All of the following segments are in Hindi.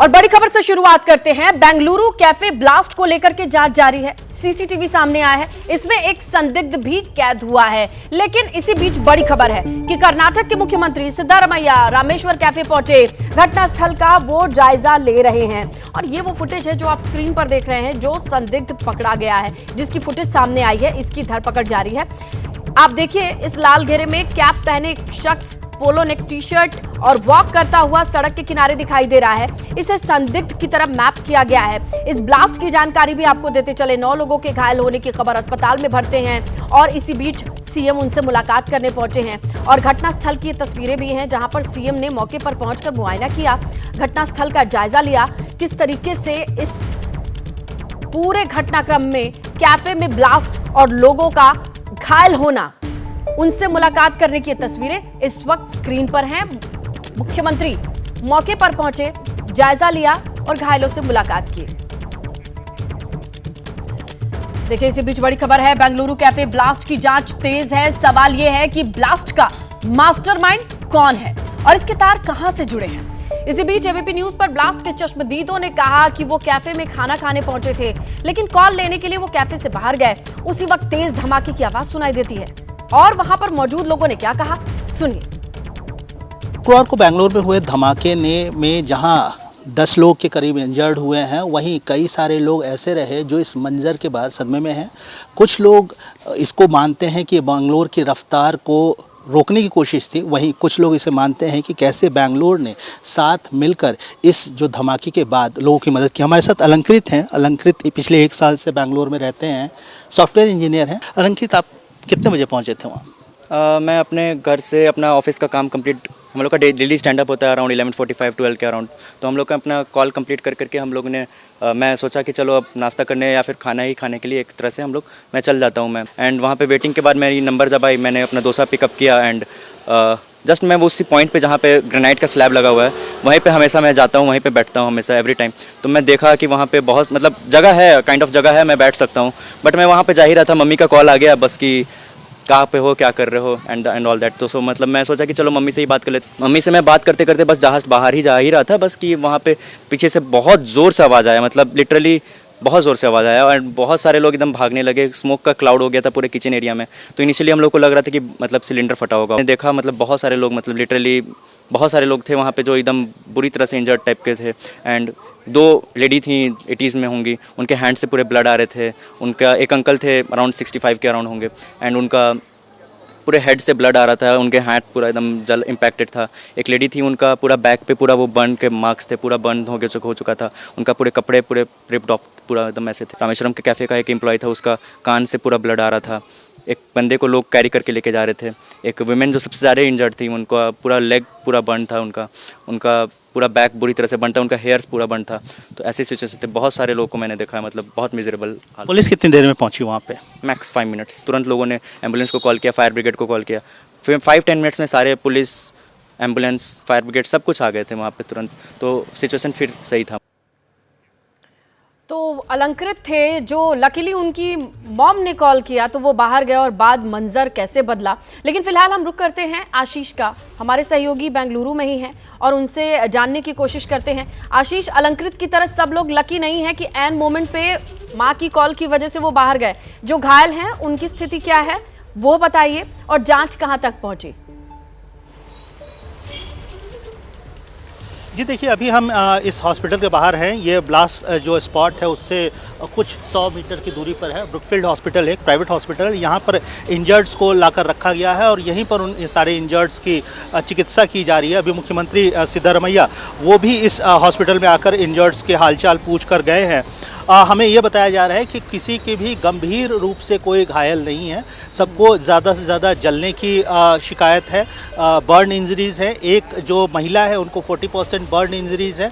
और बड़ी खबर से शुरुआत करते हैं। बेंगलुरु कैफे ब्लास्ट को लेकर के जांच जारी है। सीसीटीवी सामने आया है, इसमें एक संदिग्ध भी कैद हुआ है। लेकिन इसी बीच बड़ी खबर है कि कर्नाटक के मुख्यमंत्री सिद्धारमैया रामेश्वर कैफे पहुंचे, घटनास्थल का वो जायजा ले रहे हैं। और ये वो फुटेज है जो आप स्क्रीन पर देख रहे हैं, जो संदिग्ध पकड़ा गया है, जिसकी फुटेज सामने आई है, इसकी धरपकड़ जारी है। आप देखिए, इस लाल घेरे में कैप पहने शख्स पोलो नेक टी शर्ट और वॉक करता हुआ सड़क के किनारे दिखाई दे रहा है। इसे संदिग्ध की तरफ मैप किया गया है। इस ब्लास्ट की जानकारी भी आपको देते चले। 9 लोगों के घायल होने की खबर, अस्पताल में भर्ते हैं और इसी बीच सीएम उनसे मुलाकात करने पहुंचे हैं। और घटनास्थल की तस्वीरें भी हैं, जहां पर सीएम ने मौके पर पहुंचकर मुआयना किया, घटनास्थल का जायजा लिया, किस तरीके से इस पूरे घटनाक्रम में कैफे में ब्लास्ट और लोगों का घायल होना, उनसे मुलाकात करने की तस्वीरें इस वक्त स्क्रीन पर हैं। मुख्यमंत्री मौके पर पहुंचे, जायजा लिया और घायलों से मुलाकात की। देखिए, इसी बीच बड़ी खबर है, बेंगलुरु कैफे ब्लास्ट की जांच तेज है। सवाल यह है कि ब्लास्ट का मास्टरमाइंड कौन है और इसके तार कहां से जुड़े हैं। इसी बीच एबीपी न्यूज पर ब्लास्ट के चश्मदीदों ने कहा कि वो कैफे में खाना खाने पहुंचे थे, लेकिन कॉल लेने के लिए वो कैफे से बाहर गए। उसी वक्त तेज धमाके की आवाज सुनाई देती है और वहां पर मौजूद लोगों ने क्या कहा, सुनिए। शुक्रवार को बेंगलुरु में हुए धमाके में जहां 10 लोग के करीब इंजर्ड हुए हैं, वहीं कई सारे लोग ऐसे रहे जो इस मंजर के बाद सदमे में हैं। कुछ लोग इसको मानते हैं कि बेंगलुरु की रफ्तार को रोकने की कोशिश थी, वहीं कुछ लोग इसे मानते हैं कि कैसे बेंगलुरु ने साथ मिलकर इस जो धमाके के बाद लोगों की मदद की। हमारे साथ अलंकृत हैं। अलंकृत पिछले 1 साल से बेंगलुरु में रहते हैं, सॉफ्टवेयर इंजीनियर हैं। अलंकृत, आप कितने बजे पहुंचे थे वहाँ? मैं अपने घर से अपना ऑफिस का काम कंप्लीट, हम लोग का डेली स्टैंड अप होता है अराउंड 11:45 12 के अराउंड, तो हम लोग का अपना कॉल कंप्लीट करके हम लोग ने मैं सोचा कि चलो अब नाश्ता करने या फिर खाना ही खाने के लिए एक तरह से मैं चल जाता हूँ मैं। एंड वहाँ पे वेटिंग के बाद मेरी नंबर जब आई, मैंने अपना डोसा पिकअप किया एंड जस्ट मैं वो उसी पॉइंट पे जहाँ पे ग्रेनाइट का स्लैब लगा हुआ है, वहीं पे हमेशा मैं जाता हूँ, वहीं पे बैठता हूँ हमेशा एवरी टाइम। तो मैं देखा कि वहाँ पे बहुत जगह है, काइंड ऑफ जगह है, मैं बैठ सकता हूँ। बट मैं वहाँ पे जा ही रहा था, मम्मी का कॉल आ गया बस कि कहाँ पे हो, क्या कर रहे हो एंड ऑल दैट। तो मैं सोचा कि चलो मम्मी से ही बात कर लेते। मम्मी से मैं बात करते करते बस जहाज बाहर ही जा ही रहा था, बस कि वहाँ पे पीछे से बहुत ज़ोर से आवाज़ आया, लिटरली बहुत ज़ोर से आवाज़ आया और बहुत सारे लोग एकदम भागने लगे। स्मोक का क्लाउड हो गया था पूरे किचन एरिया में। तो इनिशियली हम लोग को लग रहा था कि सिलेंडर फटा होगा। मैंने देखा बहुत सारे लोग लिटरली बहुत सारे लोग थे वहाँ पे जो एकदम बुरी तरह से इंजर्ड टाइप के थे। एंड 2 लेडी थी 80s में होंगी, उनके हैंड से पूरे ब्लड आ रहे थे। उनका एक अंकल थे अराउंड 65 के अराउंड होंगे एंड उनका पूरे हेड से ब्लड आ रहा था, उनके हाथ पूरा एकदम जल इम्पैक्टेड था। एक लेडी थी, उनका पूरा बैक पे पूरा वो बर्न के मार्क्स थे, पूरा बर्न हो चुका था। उनका पूरे कपड़े पूरे रिप्ड ऑफ पूरा एकदम ऐसे थे। रामेश्वरम के कैफ़े का एक एम्प्लॉय था, उसका कान से पूरा ब्लड आ रहा था। एक बंदे को लोग कैरी करके लेके जा रहे थे। एक वुमेन जो सबसे ज़्यादा इंजर्ड थी, उनका पूरा लेग पूरा बर्न था, उनका पूरा बैक बुरी तरह से बर्न था, उनका हेयर्स पूरा बर्न था। तो ऐसी सिचुएशन थे। बहुत सारे लोगों को मैंने देखा है, बहुत मिजरेबल। पुलिस कितनी देर में पहुंची वहाँ पे? Max 5 minutes. तुरंत लोगों ने एम्बुलेंस को कॉल किया, फायर ब्रिगेड को कॉल किया। फिर 5-10 मिनट्स में सारे पुलिस, एम्बुलेंस, फायर ब्रिगेड सब कुछ आ गए थे वहाँ पे तुरंत। तो सिचुएशन फिर सही था। तो अलंकृत थे, जो लकीली उनकी मॉम ने कॉल किया तो वो बाहर गए और बाद मंजर कैसे बदला। लेकिन फिलहाल हम रुक करते हैं आशीष का, हमारे सहयोगी बेंगलुरु में ही हैं और उनसे जानने की कोशिश करते हैं। आशीष, अलंकृत की तरह सब लोग लकी नहीं है कि एन मोमेंट पे माँ की कॉल की वजह से वो बाहर गए। जो घायल हैं उनकी स्थिति क्या है वो बताइए और जांच कहाँ तक पहुंची? जी देखिए, अभी हम इस हॉस्पिटल के बाहर हैं। ये ब्लास्ट जो स्पॉट है उससे कुछ 100 मीटर की दूरी पर है। ब्रुकफील्ड हॉस्पिटल है, एक प्राइवेट हॉस्पिटल। यहाँ पर इंजर्ड्स को लाकर रखा गया है और यहीं पर उन सारे इंजर्ड्स की चिकित्सा की जा रही है। अभी मुख्यमंत्री सिद्धारमैया वो भी इस हॉस्पिटल में आकर इंजर्ड्स के हालचाल पूछ कर गए हैं। हमें ये बताया जा रहा है कि किसी की भी गंभीर रूप से कोई घायल नहीं है। सबको ज़्यादा से ज़्यादा जलने की शिकायत है, बर्न इंजरीज़ है। एक जो महिला है उनको 40% बर्न इंजरीज़ है।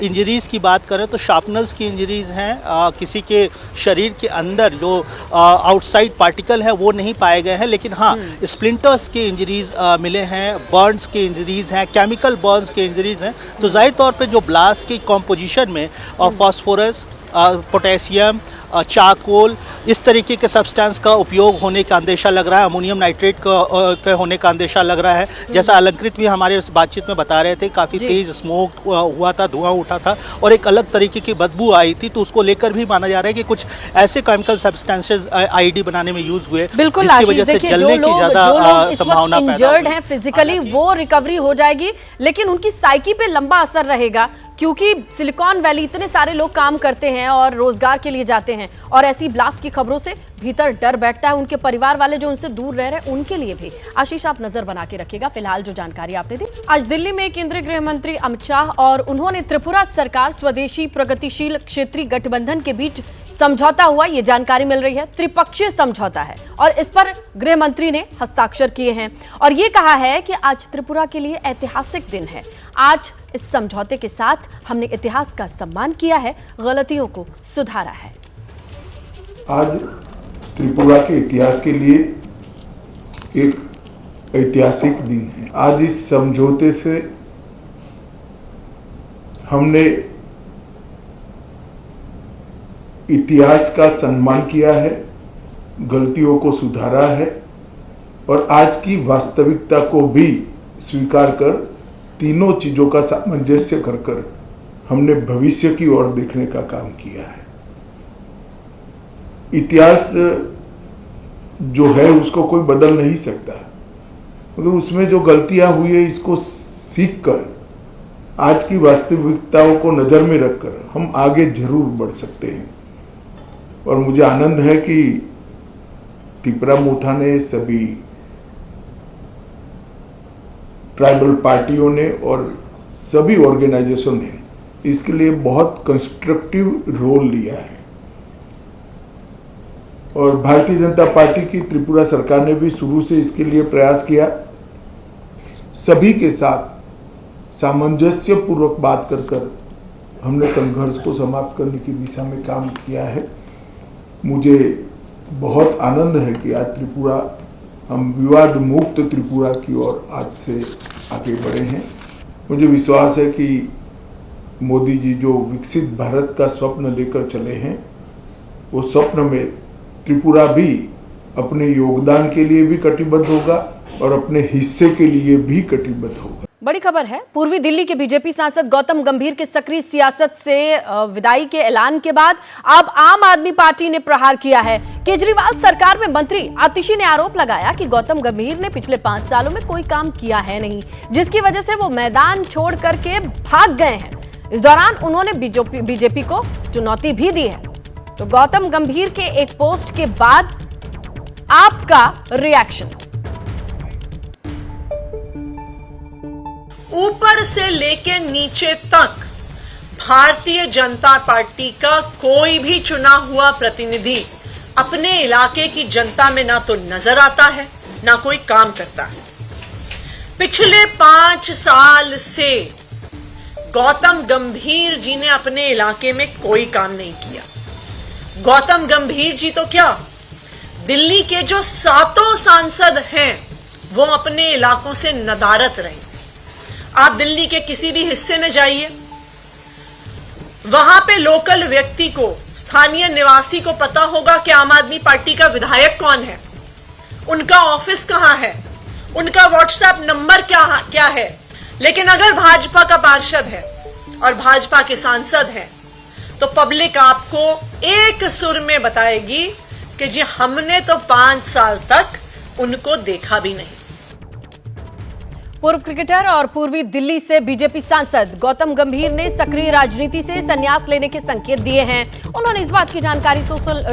इंजरीज़ की बात करें तो शार्पनल्स की इंजरीज़ हैं। किसी के शरीर के अंदर जो आउटसाइड पार्टिकल है वो नहीं पाए गए हैं, लेकिन हाँ स्प्लिंटर्स के इंजरीज़ मिले हैं, बर्न्स के इंजरीज़ हैं, केमिकल बर्न्स के इंजरीज़ हैं। तो ज़ाहिर तौर पे जो ब्लास्ट की कॉम्पोजिशन में फास्फोरस, पोटेशियम, चारकोल, इस तरीके के सब्सटेंस का उपयोग होने का अंदेशा लग रहा है। अमोनियम नाइट्रेट का होने का अंदेशा लग रहा है। जैसा अलंकृत भी हमारे इस बातचीत में बता रहे थे, काफ़ी तेज स्मोक हुआ था, धुआं उठा था और एक अलग तरीके की बदबू आई थी। तो उसको लेकर भी माना जा रहा है कि कुछ ऐसे केमिकल सब्सटेंसेस आईडी बनाने में यूज हुए, बिल्कुल जिसकी आशीष, वजह से देखिए जलने की ज्यादा संभावना पैदा इंजर्ड हुई। हैं फिजिकली, वो रिकवरी हो जाएगी, लेकिन उनकी साइकी पे लंबा असर रहेगा, क्योंकि सिलिकॉन वैली इतने सारे लोग काम करते हैं और रोजगार के लिए जाते हैं, और ऐसी ब्लास्ट की खबरों से भीतर डर बैठता है उनके परिवार वाले जो उनसे दूर रह रहे हैं उनके लिए भी। आशीष, आप नजर बना के रखिएगा। फिलहाल जो जानकारी आपने दी, आज दिल्ली में केंद्रीय गृह मंत्री अमित शाह और उन्होंने त्रिपुरा सरकार स्वदेशी प्रगतिशील क्षेत्रीय गठबंधन के बीच समझौता हुआ, ये जानकारी मिल रही है। त्रिपक्षीय समझौता है और इस पर गृह मंत्री ने हस्ताक्षर किए हैं और ये कहा है कि आज त्रिपुरा के लिए ऐतिहासिक दिन है। आज इस समझौते के साथ हमने इतिहास का सम्मान किया है, गलतियों को सुधारा है। आज त्रिपुरा के इतिहास के लिए एक ऐतिहासिक दिन है। आज इस समझौते से हमने इतिहास का सम्मान किया है, गलतियों को सुधारा है और आज की वास्तविकता को भी स्वीकार कर तीनों चीजों का सामंजस्य कर हमने भविष्य की ओर देखने का काम किया है। इतिहास जो है उसको कोई बदल नहीं सकता, मगर उसमें जो गलतियां हुई है इसको सीखकर आज की वास्तविकताओं को नजर में रखकर हम आगे जरूर बढ़ सकते हैं। और मुझे आनंद है कि त्रिपुरा मोथा ने, सभी ट्राइबल पार्टियों ने और सभी ऑर्गेनाइजेशन ने इसके लिए बहुत कंस्ट्रक्टिव रोल लिया है और भारतीय जनता पार्टी की त्रिपुरा सरकार ने भी शुरू से इसके लिए प्रयास किया। सभी के साथ सामंजस्य पूर्वक बात कर हमने संघर्ष को समाप्त करने की दिशा में काम किया है। मुझे बहुत आनंद है कि आज त्रिपुरा, हम विवाद मुक्त त्रिपुरा की ओर आज से आगे बढ़े हैं। मुझे विश्वास है कि मोदी जी जो विकसित भारत का स्वप्न लेकर चले हैं, वो स्वप्न में त्रिपुरा भी अपने योगदान के लिए भी कटिबद्ध होगा और अपने हिस्से के लिए भी कटिबद्ध होगा। बड़ी खबर है, पूर्वी दिल्ली के बीजेपी सांसद गौतम गंभीर के सक्रिय सियासत से विदाई के ऐलान के बाद अब आम आदमी पार्टी ने प्रहार किया है। केजरीवाल सरकार में मंत्री आतिशी ने आरोप लगाया कि गौतम गंभीर ने पिछले 5 सालों में कोई काम किया है नहीं, जिसकी वजह से वो मैदान छोड़ करके भाग गए हैं। इस दौरान उन्होंने बीजेपी को चुनौती भी दी है। तो गौतम गंभीर के एक पोस्ट के बाद आपका रिएक्शन? ऊपर से लेके नीचे तक भारतीय जनता पार्टी का कोई भी चुना हुआ प्रतिनिधि अपने इलाके की जनता में ना तो नजर आता है, ना कोई काम करता है। पिछले 5 साल से गौतम गंभीर जी ने अपने इलाके में कोई काम नहीं किया। गौतम गंभीर जी तो क्या, दिल्ली के जो 7 सांसद हैं वो अपने इलाकों से नदारत रहे। आप दिल्ली के किसी भी हिस्से में जाइए, वहां पे लोकल व्यक्ति को, स्थानीय निवासी को पता होगा कि आम आदमी पार्टी का विधायक कौन है, उनका ऑफिस कहां है, उनका व्हाट्सएप नंबर क्या है। लेकिन अगर भाजपा का पार्षद है और भाजपा के सांसद हैं, तो पब्लिक आपको एक सुर में बताएगी कि जी हमने तो 5 साल तक उनको देखा भी नहीं। पूर्व क्रिकेटर और पूर्वी दिल्ली से बीजेपी सांसद गौतम गंभीर ने सक्रिय राजनीति से संन्यास लेने के संकेत दिए हैं। उन्होंने इस बात की जानकारी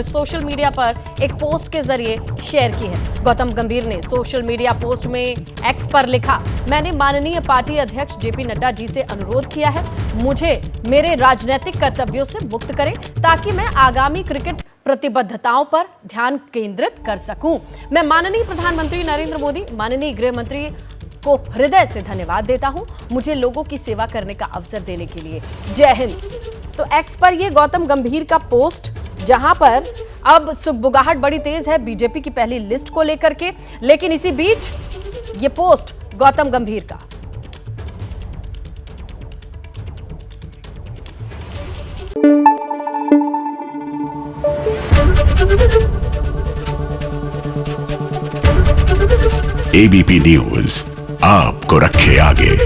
सोशल मीडिया पर एक पोस्ट के जरिए शेयर की है। गौतम गंभीर ने सोशल मीडिया पोस्ट में एक्स पर लिखा, मैंने माननीय पार्टी अध्यक्ष जेपी नड्डा जी से अनुरोध किया है, मुझे मेरे राजनीतिक कर्तव्यों से मुक्त करें ताकि मैं आगामी क्रिकेट प्रतिबद्धताओं पर ध्यान केंद्रित कर सकूं। मैं माननीय प्रधानमंत्री नरेंद्र मोदी, माननीय गृह मंत्री को हृदय से धन्यवाद देता हूं, मुझे लोगों की सेवा करने का अवसर देने के लिए। जय हिंद। तो एक्स पर ये गौतम गंभीर का पोस्ट, जहां पर अब सुगबुगाहट बड़ी तेज है बीजेपी की पहली लिस्ट को लेकर के, लेकिन इसी बीच ये पोस्ट गौतम गंभीर का। एबीपी न्यूज आपको रखे आगे।